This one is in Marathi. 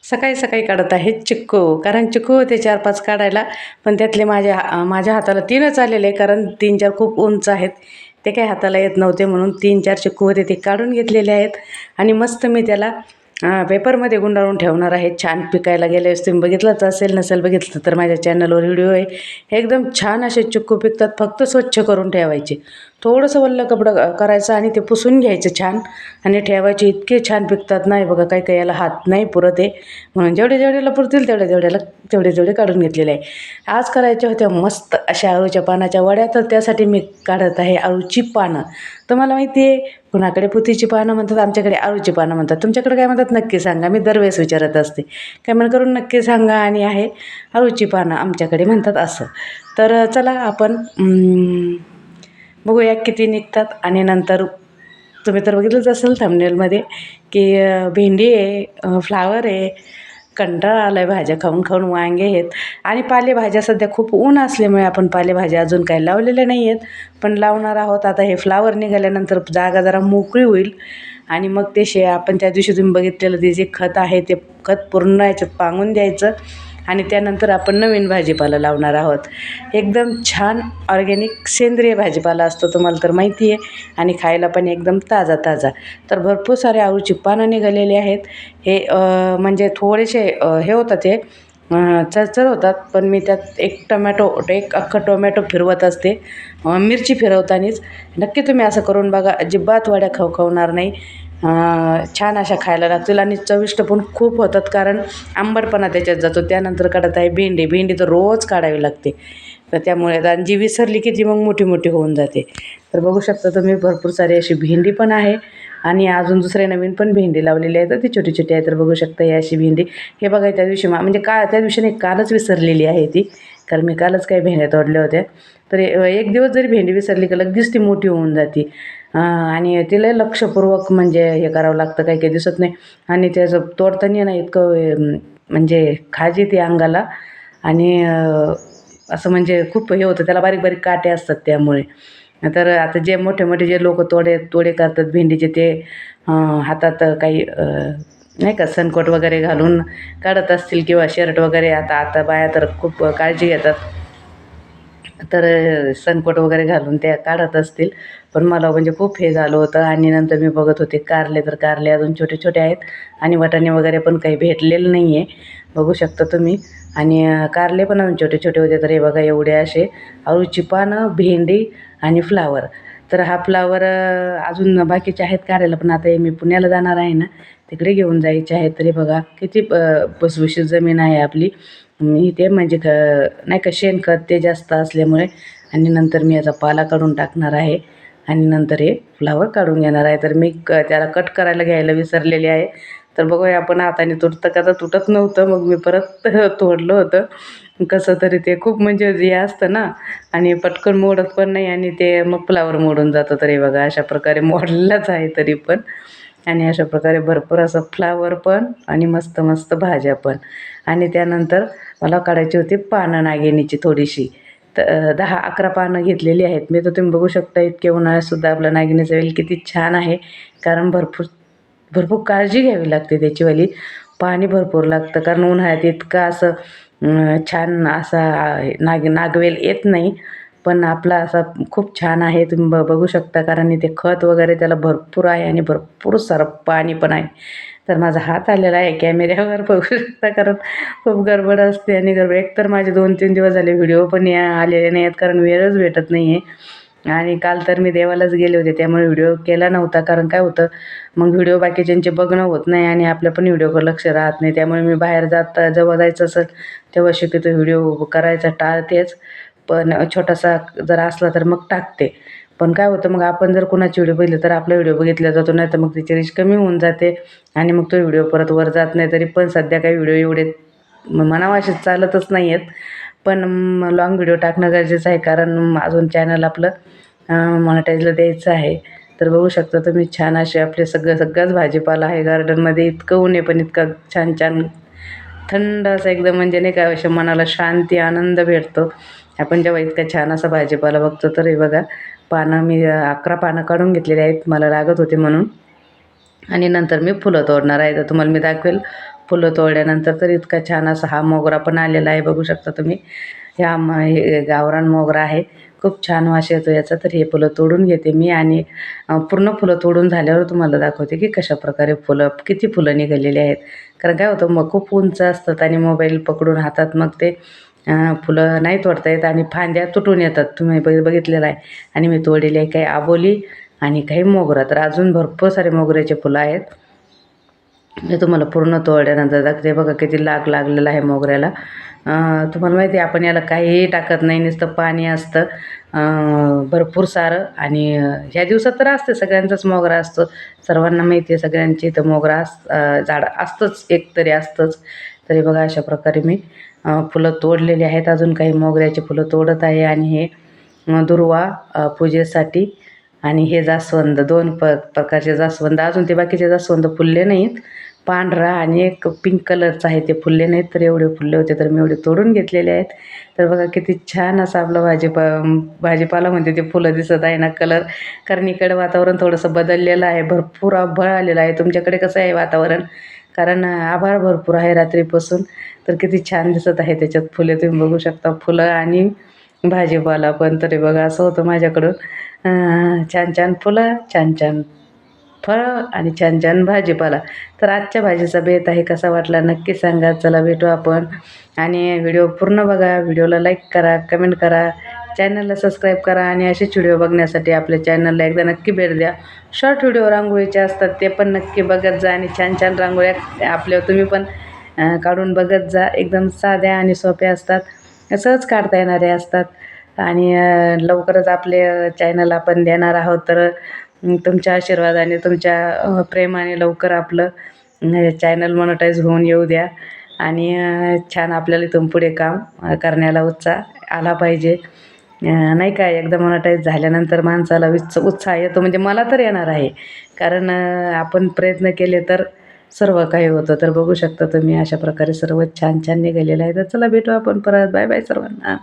सकाळी सकाळी काढत आहे चिक्कू, कारण चिक्कू होते 4-5 काढायला, पण त्यातले माझ्या हाताला 3च आलेले, कारण 3-4 खूप उंच आहेत. ते काही हाताला येत नव्हते, म्हणून 3-4 चिक्कू होते ते काढून घेतलेले आहेत. आणि मस्त मी त्याला पेपरमध्ये गुंडाळून ठेवणार आहे. छान पिकायला गेले तुम्ही बघितलंच असेल, नसेल बघितलं तर माझ्या चॅनलवर व्हिडिओ आहे. एकदम छान असे चिक्कू पिकतात, फक्त स्वच्छ करून ठेवायचे. थोडंसं वल्लं कपडं करायचं आणि ते पुसून घ्यायचं छान आणि ठेवायचे. इतके छान पिकतात नाही बघा, काही काही याला हात नाही पुरत आहे, म्हणून जेवढ्याला पुरतील तेवढे काढून घेतलेले आहे. आज करायच्या होत्या मस्त अशा अळूच्या पानाच्या वड्या, तर त्यासाठी मी काढत आहे अळूची पानं. तुम्हाला माहिती आहे, कुणाकडे पुतीची पानं म्हणतात, आमच्याकडे अळूची पानं म्हणतात. तुमच्याकडे काय म्हणतात नक्की सांगा, मी दरवेळेस विचारत असते. कमेंट करून नक्की सांगा. आणि आहे अळूची पानं आमच्याकडे म्हणतात असं. तर चला आपण बघूया किती निघतात. आणि नंतर तुम्ही तर बघितलंच असेल थंबनेलमध्ये की भेंडी आहे, फ्लावर आहे. कंटाळा आला आहे भाज्या खाऊन खाऊन, वांगे आहेत आणि पालेभाज्या. सध्या खूप ऊन असल्यामुळे आपण पालेभाज्या अजून काही लावलेल्या नाही आहेत, पण लावणार आहोत. आता हे फ्लावर निघाल्यानंतर जागा जरा मोकळी होईल आणि मग ते आपण त्या दिवशी तुम्ही बघितलेलं ते जे खत आहे ते खत पूर्ण याच्यात पांगून द्यायचं आणि त्यानंतर आपण नवीन भाजीपाला लावणार आहोत. एकदम छान ऑर्गॅनिक सेंद्रिय भाजीपाला असतो, तुम्हाला तर माहिती आहे, आणि खायला पण एकदम ताजा ताजा. तर भरपूर सारे अळूची पानं निघालेली आहेत. हे म्हणजे थोडेसे हे होतात, ते चरचर होतात, पण मी त्यात एक अख्खं टोमॅटो फिरवत असते, मिरची फिरवतानीच. नक्की तुम्ही असं करून बघा, अजिबात वड्या खवखवणार नाही. छान अशा खायला लागतील आणि चविष्ट पण खूप होतात, कारण आंबटपणा त्याच्यात जातो. त्यानंतर काढत आहे भेंडी तर रोज काढावी लागते, तर त्यामुळे आणि जी विसरली की ती मग मोठी मोठी होऊन जाते. तर बघू शकता तुम्ही भरपूर सारी अशी भेंडी पण आहे आणि अजून दुसरे नवीन पण भेंडी लावलेली आहे, तर ती छोटी छोटी आहे. तर बघू शकता ही अशी भेंडी. हे बघा त्या दिवशी म्हणजे त्या दिवशी नाही, कालच विसरलेली आहे ती, कारण मी कालच काही भेंड्या तोडल्या होत्या. तर एक दिवस जरी भेंडी विसरली की लगेच ती मोठी होऊन जाते. आणि तिला लक्षपूर्वक म्हणजे हे करावं लागतं, काही काही दिसत नाही. आणि त्याचं तोडताना ना इतकं म्हणजे खाज ती अंगाला. आणि असं म्हणजे खूप हे होतं, त्याला बारीक बारीक काटे असतात त्यामुळे. तर आता जे मोठे मोठे जे लोक तोडे करतात भेंडीचे, ते हातात काही नाही का सनकोट वगैरे घालून काढत असतील, किंवा शर्ट वगैरे. आता बाया तर खूप काळजी घेतात, तर सनकोट वगैरे घालून त्या काढत असतील. पण मला म्हणजे खूप हे झालं होतं. आणि नंतर मी बघत होते कारले, तर कारले अजून छोटे छोटे आहेत आणि वाटाणे वगैरे पण काही भेटलेलं नाही आहे, बघू शकता तुम्ही. आणि कारले पण अजून छोटे छोटे होते. तर हे बघा एवढे असे अळूची पानं, भेंडी आणि फ्लावर. तर हा फ्लावर अजून बाकीचे आहेत काढायला, पण आता हे मी पुण्याला जाणार आहे ना, तिकडे घेऊन जायचे आहेत. तरी बघा किती भुसभुशीत जमीन आहे आपली. मी ते म्हणजे नाही का शेणखत ते जास्त असल्यामुळे. आणि नंतर मी याचा पाला काढून टाकणार आहे आणि नंतर हे फ्लावर काढून घेणार आहे. तर मी त्याला कट करायला घ्यायला विसरलेले आहे. तर बघूया आपण हाताने तुटतं का, तर तुटत नव्हतं, मग मी परत तोडलं होतं. कसं तरी ते खूप म्हणजे हे असतं ना, आणि पटकन मोडत पण नाही, आणि ते मग फ्लावर मोडून जातं. तरी बघा अशा प्रकारे मोडलंच आहे तरी पण. आणि अशा प्रकारे भरपूर असं फ्लावर पण आणि मस्त मस्त भाज्या पण. आणि त्यानंतर मला काढायची होती पानं नागिनीची थोडीशी. तर 10-11 पानं घेतलेली आहेत मी. तर तुम्ही बघू शकता इतके उन्हाळ्यातसुद्धा आपलं नागिनीचं वेल किती छान आहे, कारण भरपूर भरपूर काळजी घ्यावी लागते त्याचीवाली. पाणी भरपूर लागतं, कारण उन्हाळ्यात इतकं असं छान असा नागवेल येत नाही. पण आपला असा खूप छान आहे, तुम्ही बघू शकता, कारण इथे खत वगैरे त्याला भरपूर आहे आणि भरपूर सारं पाणी पण आहे. तर माझा हात आलेला आहे कॅमेऱ्यावर, बघू शकता, कारण खूप गडबड असते. आणि एकतर माझे 2-3 दिवस झाले व्हिडिओ पण आलेले नाही आहेत, कारण वेळच भेटत नाही आहे. आणि काल तर मी देवालाच गेले होते, त्यामुळे व्हिडिओ केला नव्हता. कारण काय होतं, मग व्हिडिओ बाकीच्यांचे बघणं होत नाही आणि आपल्या पण व्हिडिओवर लक्ष राहत नाही. त्यामुळे मी बाहेर जेव्हा जायचं असेल तेव्हा शक्यतो व्हिडिओ करायचा टाळतेच. पण छोटासा जर असला तर मग टाकते. पण काय होतं, मग आपण जर कुणाची व्हिडिओ बघितली तर आपला व्हिडिओ बघितला जातो, नाही तर मग त्याची रीच कमी होऊन जाते आणि मग तो व्हिडिओ परत वर जात नाही. तरी पण सध्या काही व्हिडिओ एवढे म्हणावा असे चालतच नाही आहेत, पण लॉंग व्हिडिओ टाकणं गरजेचं आहे, कारण अजून चॅनल आपलं मॉनिटाईजला द्यायचं आहे. तर बघू शकता तुम्ही छान असे आपले सगळाच भाजीपाला आहे गार्डनमध्ये. इतकं ऊन आहे, पण इतका छान छान थंड असं एकदम, म्हणजे नाही का, अशा मनाला शांती आनंद भेटतो आपण जेव्हा इतका छान असा भाजीपाला बघतो. तर हे बघा पानं मी 11 पानं काढून घेतलेली आहेत, मला लागत होते म्हणून. आणि नंतर मी फुलं तोडणार आहे, तर तुम्हाला मी दाखवेल फुलं तोडल्यानंतर तर इतका छान असा हा मोगरा पण आलेला आहे, बघू शकता तुम्ही. हे गावरान मोगरा आहे, खूप छान वास येतो याचा. तर हे फुलं तोडून घेते मी आणि पूर्ण फुलं तोडून झाल्यावर तुम्हाला दाखवते की कशाप्रकारे फुलं किती फुलं निघालेली आहेत. कारण काय होतं मग खूप उंच असतात आणि मोबाईल पकडून हातात मग ते फुलं नाही तोडता येत आणि फांद्या तुटून येतात. तुम्ही बघितलेलं आहे. आणि मी तोडलेली आहे काही आबोली आणि काही मोगरा. तर अजून भरपूर सारे मोगऱ्याचे फुलं आहेत. मी तुम्हाला पूर्ण तोडल्यानंतर दाखवते. बघा किती लागलेला आहे मोगऱ्याला. तुम्हाला माहिती आहे आपण याला काहीही टाकत नाही, नुसतं पाणी असतं भरपूर सारं. आणि ह्या दिवसात तर असते सगळ्यांचाच मोगरा असतो, सर्वांना माहिती आहे. सगळ्यांची इथं मोगरा झाड असतंच, एक तरी असतंच. तरी बघा अशा प्रकारे मी फुलं तोडलेली आहेत. अजून काही मोगऱ्याची फुलं तोडत आहे. आणि हे दुर्वा पूजेसाठी. आणि हे जास्वंद 2 प्रकारचे जास्वंद, अजून ते बाकीचे जास्वंद फुलले नाहीत. पांढरा आणि एक पिंक कलरचा आहे, ते फुलले नाहीत. तर एवढे फुलले होते तर मी एवढे तोडून घेतलेले आहेत. तर बघा किती छान असं आपलं भाजीपाला म्हणजे ते फुलं दिसत आहे ना, कलर. कारण इकडं वातावरण थोडंसं बदललेलं आहे, भरपूर आभाळ आलेलं आहे. तुमच्याकडे कसं आहे वातावरण? कारण आभाळ भरपूर आहे रात्रीपासून. तर किती छान दिसत आहे त्याच्यात फुले, तुम्ही बघू शकता. फुलं आणि भाजीपाला पण. तरी बघा असं होतं माझ्याकडून छान छान फुलं, छान छान फळं आणि छान छान भाजीपाला. तर आजच्या भाजीचा बेत आहे, कसा वाटला नक्की सांगा. चला भेटू आपण. आणि व्हिडिओ पूर्ण बघा, व्हिडिओला लाईक करा, कमेंट करा, चॅनलला सबस्क्राईब करा. आणि असेच व्हिडिओ बघण्यासाठी आपल्या चॅनलला एकदा नक्की भेट द्या. शॉर्ट व्हिडिओ रांगोळीचे असतात ते पण नक्की बघत जा. आणि छान छान रांगोळ्या आपल्या तुम्ही पण काढून बघत जा. एकदम साध्या आणि सोप्या असतात, सहज काढता येणारे असतात. आणि लवकरच आपले चॅनल आपण देणार आहोत. तर तुमच्या आशीर्वादाने, तुमच्या प्रेमाने लवकर आपलं चॅनल मॉनिटाईज होऊन येऊ द्या. आणि छान आपल्याला इथून पुढे काम करण्याला उत्साह आला पाहिजे. नाही का, एकदा मॉनिटाईज झाल्यानंतर माणसाला उत्साह येतो, म्हणजे मला तर येणार आहे. कारण आपण प्रयत्न केले तर सर्व काही होतं. तर बघू शकता तुम्ही अशा प्रकारे सर्व छान छान निघालेलं आहे. तर चला भेटू आपण परत. बाय बाय सर्वांना.